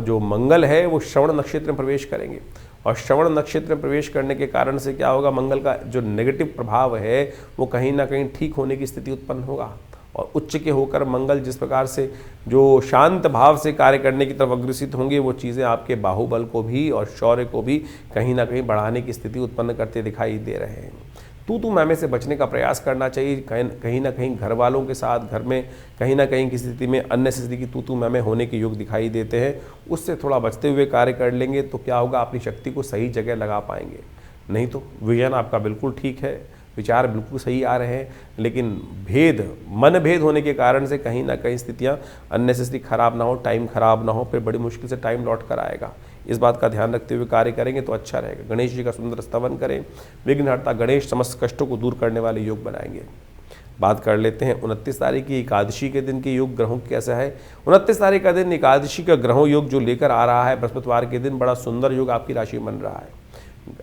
Speaker 1: जो मंगल है वो श्रवण नक्षत्र में प्रवेश करेंगे और श्रवण नक्षत्र में प्रवेश करने के कारण से क्या होगा, मंगल का जो नेगेटिव प्रभाव है वो कहीं ना कहीं ठीक होने की स्थिति उत्पन्न होगा। और उच्च के होकर मंगल जिस प्रकार से जो शांत भाव से कार्य करने की तरफ अग्रसित होंगे वो चीज़ें आपके बाहुबल को भी और शौर्य को भी कहीं ना कहीं बढ़ाने की स्थिति उत्पन्न करते दिखाई दे रहे हैं। तू मैमे से बचने का प्रयास करना चाहिए। कहीं ना कहीं घर वालों के साथ घर में कहीं ना कहीं की स्थिति में अननेसेसरी की तू मैमे होने के योग दिखाई देते हैं। उससे थोड़ा बचते हुए कार्य कर लेंगे तो क्या होगा, अपनी शक्ति को सही जगह लगा पाएंगे। नहीं तो विजन आपका बिल्कुल ठीक है, विचार बिल्कुल सही आ रहे हैं, लेकिन मन भेद होने के कारण से कहीं ना कहीं स्थितियाँ अननेसेसरी खराब ना हो, टाइम खराब ना हो, फिर बड़ी मुश्किल से टाइम लौट कर आएगा। इस बात का ध्यान रखते हुए कार्य करेंगे तो अच्छा रहेगा। गणेश जी का सुंदर स्तवन करें। विघ्नहर्ता गणेश समस्त कष्टों को दूर करने वाले योग बनाएंगे। बात कर लेते हैं 29 तारीख की एकादशी के दिन के योग ग्रहों कैसा है। 29 तारीख का दिन एकादशी का ग्रहों योग जो लेकर आ रहा है बृहस्पतिवार के दिन, बड़ा सुंदर योग आपकी राशि में बन रहा है।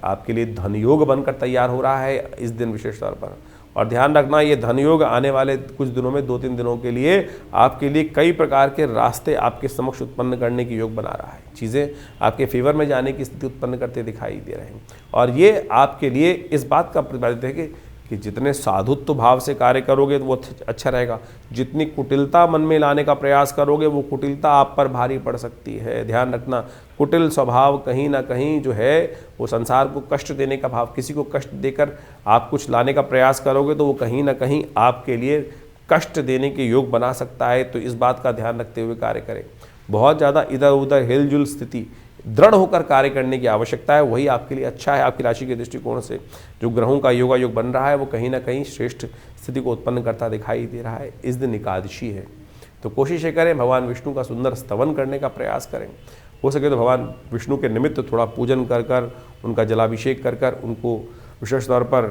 Speaker 1: आपके लिए धन योग बनकर तैयार हो रहा है इस दिन विशेष तौर पर। और ध्यान रखना, ये धन योग आने वाले कुछ दिनों में 2-3 दिनों के लिए आपके लिए कई प्रकार के रास्ते आपके समक्ष उत्पन्न करने की योग बना रहा है। चीज़ें आपके फेवर में जाने की स्थिति उत्पन्न करते दिखाई दे रहे हैं। और ये आपके लिए इस बात का प्रतिपादित है कि जितने साधुत्व भाव से कार्य करोगे तो वो अच्छा रहेगा। जितनी कुटिलता मन में लाने का प्रयास करोगे वो कुटिलता आप पर भारी पड़ सकती है। ध्यान रखना, कुटिल स्वभाव कहीं ना कहीं जो है वो संसार को कष्ट देने का भाव, किसी को कष्ट देकर आप कुछ लाने का प्रयास करोगे तो वो कहीं ना कहीं आपके लिए कष्ट देने के योग बना सकता है। तो इस बात का ध्यान रखते हुए कार्य करें। बहुत ज़्यादा इधर उधर हिलजुल स्थिति, दृढ़ होकर कार्य करने की आवश्यकता है, वही आपके लिए अच्छा है। आपकी राशि के दृष्टिकोण से जो ग्रहों का योगा योग बन रहा है वो कहीं ना कहीं श्रेष्ठ स्थिति को उत्पन्न करता दिखाई दे रहा है। इस दिन एकादशी है तो कोशिश करें भगवान विष्णु का सुंदर स्तवन करने का प्रयास करें। हो सके तो भगवान विष्णु के निमित्त थोड़ा पूजन कर उनका जलाभिषेक कर उनको विशेष तौर पर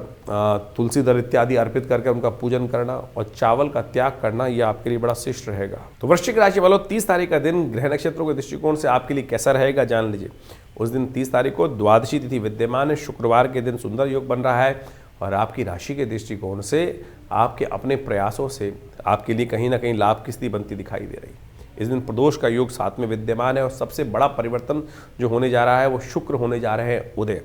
Speaker 1: तुलसी दल इत्यादि अर्पित करके उनका पूजन करना और चावल का त्याग करना, ये आपके लिए बड़ा शिष्ट रहेगा। तो वृश्चिक राशि वालों, 30 तारीख का दिन ग्रह नक्षत्रों के दृष्टिकोण से आपके लिए कैसा रहेगा जान लीजिए। उस दिन 30 तारीख को द्वादशी तिथि विद्यमान है। शुक्रवार के दिन सुंदर योग बन रहा है और आपकी राशि के दृष्टिकोण से आपके अपने प्रयासों से आपके लिए कहीं ना कहीं लाभ की स्थिति बनती दिखाई दे रही। इस दिन प्रदोष का योग साथ में विद्यमान है और सबसे बड़ा परिवर्तन जो होने जा रहा है वो शुक्र होने जा रहे हैं उदय।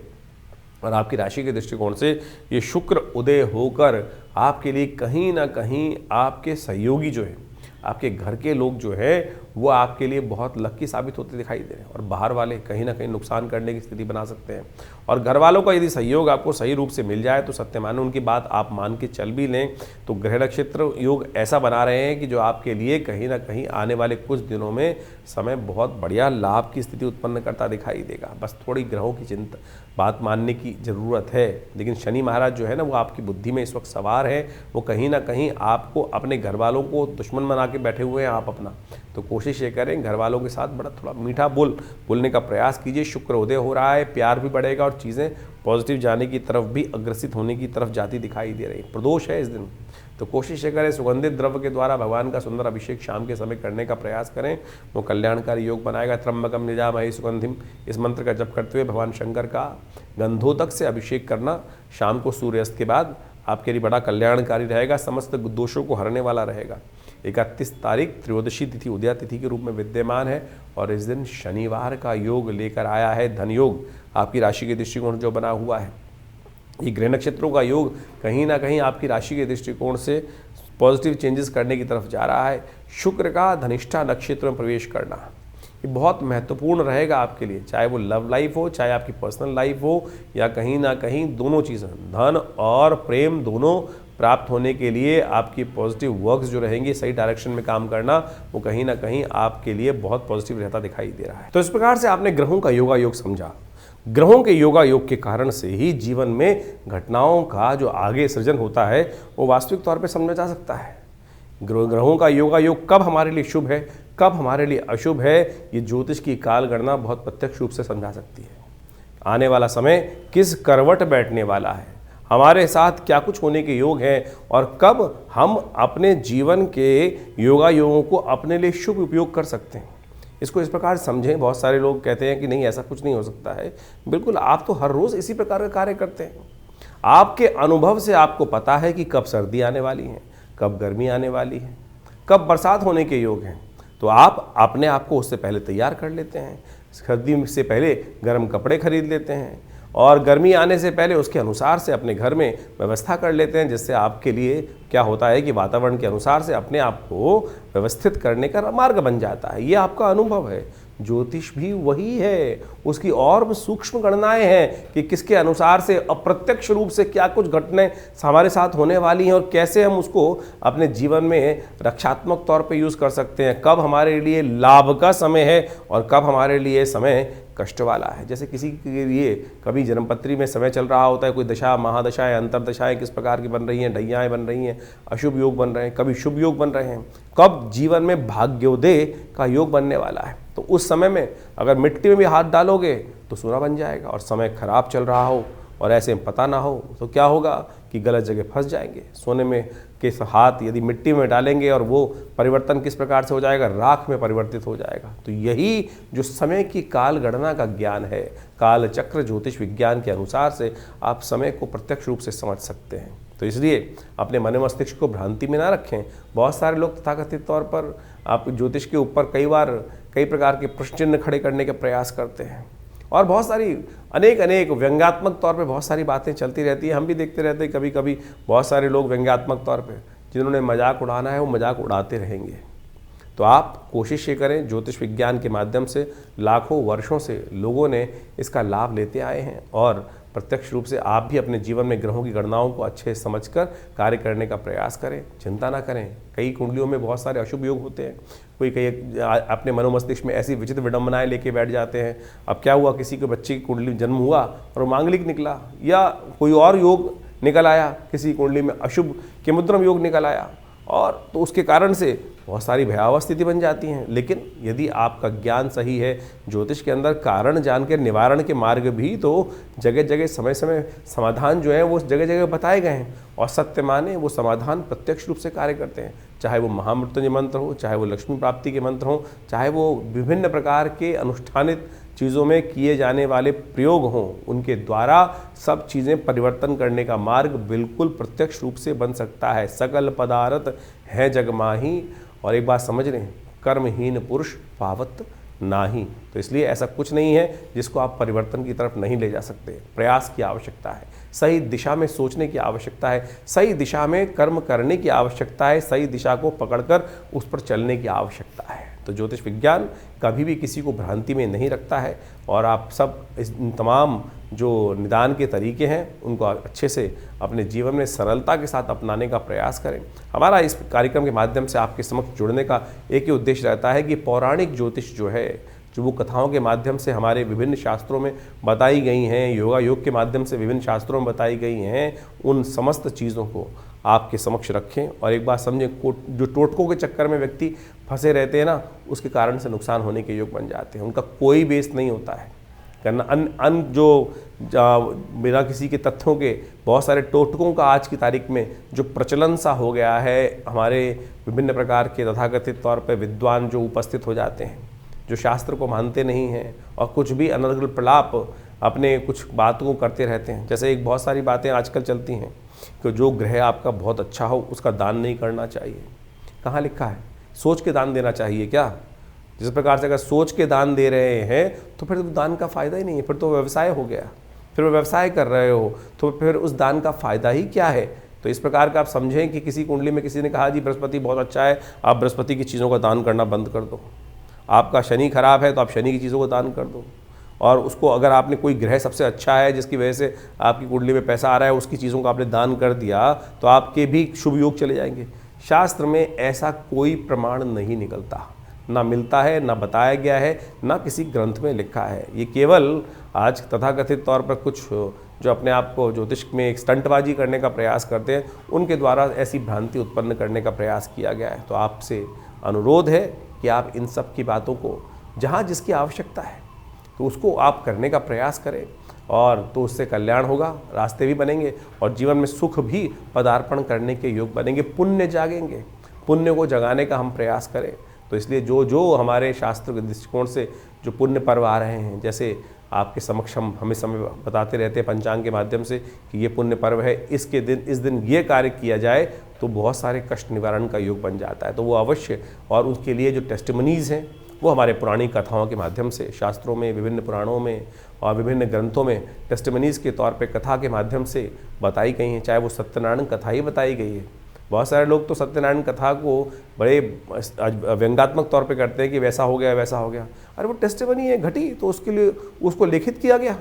Speaker 1: और आपकी राशि के दृष्टिकोण से ये शुक्र उदय होकर आपके लिए कहीं ना कहीं आपके सहयोगी जो है, आपके घर के लोग जो है वो आपके लिए बहुत लकी साबित होते दिखाई दे रहे हैं। और बाहर वाले कहीं ना कहीं नुकसान करने की स्थिति बना सकते हैं। और घर वालों का यदि सहयोग आपको सही रूप से मिल जाए तो सत्य माने उनकी बात आप मान के चल भी लें तो ग्रह नक्षत्र योग ऐसा बना रहे हैं कि जो आपके लिए कहीं ना कहीं आने वाले कुछ दिनों में समय बहुत बढ़िया लाभ की स्थिति उत्पन्न करता दिखाई देगा। बस थोड़ी ग्रहों की चिंता बात मानने की ज़रूरत है। लेकिन शनि महाराज जो है ना वो आपकी बुद्धि में इस वक्त सवार है, वो कहीं ना कहीं आपको अपने घर वालों को दुश्मन बना के बैठे हुए हैं आप अपना। तो कोशिश ये करें घर वालों के साथ बड़ा थोड़ा मीठा बोलने का प्रयास कीजिए। शुक्र उदय हो रहा है, प्यार भी बढ़ेगा और चीज़ें पॉजिटिव जाने की तरफ भी अग्रसित होने की तरफ जाती दिखाई दे रही। प्रदोष है इस दिन तो कोशिश करें सुगंधित द्रव्य के द्वारा भगवान का सुंदर अभिषेक शाम के समय करने का प्रयास करें, वो कल्याणकारी योग बनाएगा। त्र्यंबकम यजामहे सुगंधिम, इस मंत्र का जप करते हुए भगवान शंकर का गंधोदक से अभिषेक करना शाम को सूर्यास्त के बाद आपके लिए बड़ा कल्याणकारी रहेगा, समस्त दोषों को हरने वाला रहेगा। 31 तारीख त्रयोदशी तिथि उदया तिथि के रूप में विद्यमान है और इस दिन शनिवार का योग लेकर आया है धन योग। आपकी राशि के दृष्टिकोण जो बना हुआ है ये ग्रह नक्षत्रों का योग कहीं ना कहीं आपकी राशि के दृष्टिकोण से पॉजिटिव चेंजेस करने की तरफ जा रहा है। शुक्र का धनिष्ठा नक्षत्र में प्रवेश करना ये बहुत महत्वपूर्ण रहेगा आपके लिए, चाहे वो लव लाइफ हो, चाहे आपकी पर्सनल लाइफ हो, या कहीं ना कहीं दोनों चीज़ें धन और प्रेम दोनों प्राप्त होने के लिए आपकी पॉजिटिव वर्क्स जो रहेंगे, सही डायरेक्शन में काम करना, वो कहीं ना कहीं आपके लिए बहुत पॉजिटिव रहता दिखाई दे रहा है। तो इस प्रकार से आपने ग्रहों का योगा योग समझा। ग्रहों के योगा योग के कारण से ही जीवन में घटनाओं का जो आगे सृजन होता है वो वास्तविक तौर पे समझा जा सकता है। ग्रहों का योगायोग कब हमारे लिए शुभ है, कब हमारे लिए अशुभ है, ये ज्योतिष की काल गणना बहुत प्रत्यक्ष रूप से समझा सकती है। आने वाला समय किस करवट बैठने वाला है, हमारे साथ क्या कुछ होने के योग हैं और कब हम अपने जीवन के योगायोगों को अपने लिए शुभ उपयोग कर सकते हैं, इसको इस प्रकार समझें। बहुत सारे लोग कहते हैं कि नहीं ऐसा कुछ नहीं हो सकता है। बिल्कुल, आप तो हर रोज़ इसी प्रकार का कार्य करते हैं। आपके अनुभव से आपको पता है कि कब सर्दी आने वाली है, कब गर्मी आने वाली है, कब बरसात होने के योग हैं। तो आप अपने आप को उससे पहले तैयार कर लेते हैं। सर्दी से पहले गर्म कपड़े खरीद लेते हैं और गर्मी आने से पहले उसके अनुसार से अपने घर में व्यवस्था कर लेते हैं, जिससे आपके लिए क्या होता है कि वातावरण के अनुसार से अपने आप को व्यवस्थित करने का मार्ग बन जाता है। ये आपका अनुभव है। ज्योतिष भी वही है, उसकी और सूक्ष्म गणनाएं हैं कि किसके अनुसार से अप्रत्यक्ष रूप से क्या कुछ घटनाएं हमारे साथ होने वाली हैं और कैसे हम उसको अपने जीवन में रक्षात्मक तौर पे यूज़ कर सकते हैं। कब हमारे लिए लाभ का समय है और कब हमारे लिए समय कष्ट वाला है। जैसे किसी के लिए कभी जन्मपत्री में समय चल रहा होता है, कोई दशा महादशाएं अंतरदशाएं किस प्रकार की बन रही हैं, ढैयाएँ बन रही हैं, अशुभ योग बन रहे हैं, कभी शुभ योग बन रहे हैं, कब जीवन में भाग्योदय का योग बनने वाला है। तो उस समय में अगर मिट्टी में भी हाथ डालोगे तो सोना बन जाएगा, और समय खराब चल रहा हो और ऐसे में पता ना हो तो क्या होगा कि गलत जगह फंस जाएंगे। सोने में के हाथ यदि मिट्टी में डालेंगे और वो परिवर्तन किस प्रकार से हो जाएगा, राख में परिवर्तित हो जाएगा। तो यही जो समय की काल गणना का ज्ञान है, काल चक्र ज्योतिष विज्ञान के अनुसार से आप समय को प्रत्यक्ष रूप से समझ सकते हैं। तो इसलिए अपने मन मस्तिष्क को भ्रांति में ना रखें। बहुत सारे लोग तथाकथित तौर पर आप ज्योतिष के ऊपर कई प्रकार के प्रश्न चिन्ह खड़े करने के प्रयास करते हैं और बहुत सारी अनेक व्यंग्यात्मक तौर पे बहुत सारी बातें चलती रहती है। हम भी देखते रहते हैं कभी कभी बहुत सारे लोग व्यंग्यात्मक तौर पे जिन्होंने मजाक उड़ाना है वो मजाक उड़ाते रहेंगे। तो आप कोशिश ये करें, ज्योतिष विज्ञान के माध्यम से लाखों वर्षों से लोगों ने इसका लाभ लेते आए हैं और प्रत्यक्ष रूप से आप भी अपने जीवन में ग्रहों की गणनाओं को अच्छे समझकर कार्य करने का प्रयास करें। चिंता ना करें। कई कुंडलियों में बहुत सारे अशुभ योग होते हैं। कोई अपने मनोमस्तिष्क में ऐसी विचित्र विडंबनाएं लेके बैठ जाते हैं। अब क्या हुआ, किसी के बच्चे की कुंडली जन्म हुआ और वो मांगलिक निकला, या कोई और योग निकल आया, किसी कुंडली में अशुभ केमुद्रम योग निकल आया, और तो उसके कारण से बहुत सारी भयावह स्थिति बन जाती हैं। लेकिन यदि आपका ज्ञान सही है, ज्योतिष के अंदर कारण जानकर निवारण के मार्ग भी तो जगह जगह समय समय समाधान जो है वो जगह जगह बताए गए हैं, और सत्य माने वो समाधान प्रत्यक्ष रूप से कार्य करते हैं। चाहे वो महामृत्युंजय मंत्र हो, चाहे वो लक्ष्मी प्राप्ति के मंत्र हो, चाहे वो विभिन्न प्रकार के अनुष्ठानित चीज़ों में किए जाने वाले प्रयोग हों, उनके द्वारा सब चीज़ें परिवर्तन करने का मार्ग बिल्कुल प्रत्यक्ष रूप से बन सकता है। सकल पदार्थ है जग माही, और एक बात समझ लें, कर्महीन पुरुष पावत नाही। तो इसलिए ऐसा कुछ नहीं है जिसको आप परिवर्तन की तरफ नहीं ले जा सकते। प्रयास की आवश्यकता है, सही दिशा में सोचने की आवश्यकता है, सही दिशा में कर्म करने की आवश्यकता है, सही दिशा को पकड़कर उस पर चलने की आवश्यकता है। तो ज्योतिष विज्ञान कभी भी किसी को भ्रांति में नहीं रखता है, और आप सब इस तमाम जो निदान के तरीके हैं उनको अच्छे से अपने जीवन में सरलता के साथ अपनाने का प्रयास करें। हमारा इस कार्यक्रम के माध्यम से आपके समक्ष जुड़ने का एक ही उद्देश्य रहता है कि पौराणिक ज्योतिष जो है, जो वो कथाओं के माध्यम से हमारे विभिन्न शास्त्रों में बताई गई हैं, योगा योग के माध्यम से विभिन्न शास्त्रों में बताई गई हैं, उन समस्त चीज़ों को आपके समक्ष रखें। और एक बात समझें, जो टोटकों के चक्कर में व्यक्ति फंसे रहते हैं ना, उसके कारण से नुकसान होने के योग बन जाते हैं। उनका कोई बेस नहीं होता है करना जो बिना किसी के तथ्यों के बहुत सारे टोटकों का आज की तारीख में जो प्रचलन सा हो गया है। हमारे विभिन्न प्रकार के तथाकथित तौर पर विद्वान जो उपस्थित हो जाते हैं, जो शास्त्र को मानते नहीं हैं और कुछ भी अनर्गल प्रलाप अपने कुछ बातों को करते रहते हैं। जैसे एक बहुत सारी बातें आजकल चलती हैं कि जो ग्रह आपका बहुत अच्छा हो उसका दान नहीं करना चाहिए। कहाँ लिखा है? सोच के दान देना चाहिए क्या? जिस प्रकार से अगर सोच के दान दे रहे हैं तो फिर तो दान का फ़ायदा ही नहीं है, फिर तो व्यवसाय हो गया। फिर वो व्यवसाय कर रहे हो तो फिर उस दान का फ़ायदा ही क्या है? तो इस प्रकार का आप समझें कि किसी कुंडली में किसी ने कहा जी बृहस्पति बहुत अच्छा है, आप बृहस्पति की चीज़ों का दान करना बंद कर दो। आपका शनि खराब है तो आप शनि की चीज़ों को दान कर दो। और उसको अगर आपने कोई ग्रह सबसे अच्छा है जिसकी वजह से आपकी कुंडली में पैसा आ रहा है, उसकी चीज़ों का आपने दान कर दिया तो आपके भी शुभ योग चले जाएंगे। शास्त्र में ऐसा कोई प्रमाण नहीं निकलता, ना मिलता है, ना बताया गया है, ना किसी ग्रंथ में लिखा है। ये केवल आज तथाकथित तौर पर कुछ जो अपने आप को ज्योतिष में एक स्टंटबाजी करने का प्रयास करते हैं, उनके द्वारा ऐसी भ्रांति उत्पन्न करने का प्रयास किया गया है। तो आपसे अनुरोध है कि आप इन सब की बातों को जहाँ जिसकी आवश्यकता है तो उसको आप करने का प्रयास करें, और तो उससे कल्याण होगा, रास्ते भी बनेंगे और जीवन में सुख भी पदार्पण करने के योग बनेंगे, पुण्य जागेंगे। पुण्य को जगाने का हम प्रयास करें। तो इसलिए जो जो हमारे शास्त्र के दृष्टिकोण से जो पुण्य पर्व आ रहे हैं, जैसे आपके समक्ष हम हमें समय बताते रहते हैं पंचांग के माध्यम से कि ये पुण्य पर्व है, इसके दिन इस दिन ये कार्य किया जाए तो बहुत सारे कष्ट निवारण का योग बन जाता है। तो वो अवश्य, और उसके लिए जो टेस्टिमनीज़ हैं वो हमारे पुरानी कथाओं के माध्यम से, शास्त्रों में, विभिन्न पुराणों में और विभिन्न ग्रंथों में टेस्टिमनीज़ के तौर पे कथा के माध्यम से बताई गई हैं। चाहे वो सत्यनारायण कथा ही बताई गई है। बहुत सारे लोग तो सत्यनारायण कथा को बड़े व्यंग्यात्मक तौर पे करते हैं कि वैसा हो गया वैसा हो गया। अरे वो टेस्टिमनी है, घटी, तो उसके लिए उसको लिखित किया गया।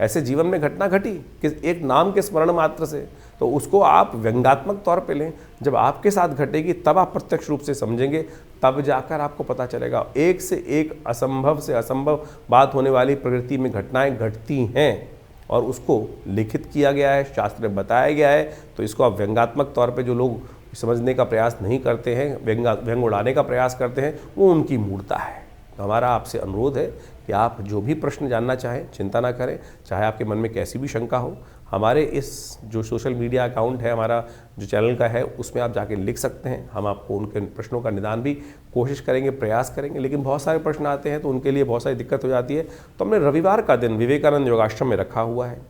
Speaker 1: ऐसे जीवन में घटना घटी कि एक नाम के स्मरण मात्र से, तो उसको आप व्यंग्यात्मक तौर पे लें। जब आपके साथ घटेगी तब आप प्रत्यक्ष रूप से समझेंगे, तब जाकर आपको पता चलेगा। एक से एक असंभव से असंभव बात होने वाली प्रकृति में घटनाएं घटती हैं और उसको लिखित किया गया है, शास्त्र में बताया गया है। तो इसको आप व्यंग्यात्मक तौर पे जो लोग समझने का प्रयास नहीं करते हैं, व्यंग उड़ाने का प्रयास करते हैं, वो उनकी मूर्खता है। तो हमारा आपसे अनुरोध है कि आप जो भी प्रश्न जानना चाहें चिंता ना करें, चाहे आपके मन में कैसी भी शंका हो, हमारे इस जो सोशल मीडिया अकाउंट है हमारा, जो चैनल का है, उसमें आप जाके लिख सकते हैं। हम आपको उनके प्रश्नों का निदान भी कोशिश करेंगे, प्रयास करेंगे। लेकिन बहुत सारे प्रश्न आते हैं तो उनके लिए बहुत सारी दिक्कत हो जाती है। तो हमने रविवार का दिन विवेकानंद योगाश्रम में रखा हुआ है।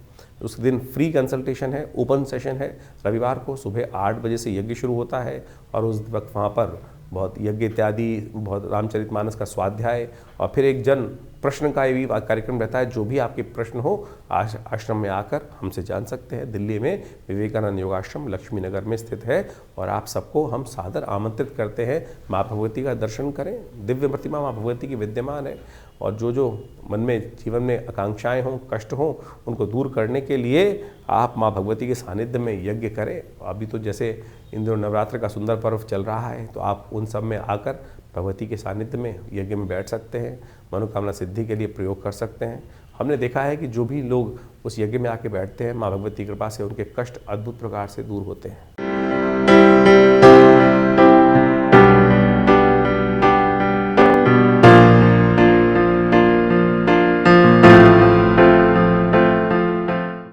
Speaker 1: उस दिन फ्री कंसल्टेशन है, ओपन सेशन है। रविवार को सुबह 8 बजे से यज्ञ शुरू होता है और उस वक्त वहाँ पर बहुत यज्ञ इत्यादि, बहुत रामचरितमानस का स्वाध्याय और फिर एक जन प्रश्न का भी कार्यक्रम रहता है। जो भी आपके प्रश्न हो आश्रम में आकर हमसे जान सकते हैं। दिल्ली में विवेकानंद योगाश्रम लक्ष्मी नगर में स्थित है और आप सबको हम सादर आमंत्रित करते हैं। माँ भगवती का दर्शन करें। दिव्य प्रतिमा माँ भगवती की विद्यमान है और जो जो मन में जीवन में आकांक्षाएं हों, कष्ट हों, उनको दूर करने के लिए आप माँ भगवती के सानिध्य में यज्ञ करें। अभी तो जैसे इन दिनों नवरात्र का सुंदर पर्व चल रहा है, तो आप उन सब में आकर भगवती के सानिध्य में यज्ञ में बैठ सकते हैं, मनोकामना सिद्धि के लिए प्रयोग कर सकते हैं। हमने देखा है कि जो भी लोग उस यज्ञ में आके बैठते हैं, माँ भगवती की कृपा से उनके कष्ट अद्भुत प्रकार से दूर होते हैं।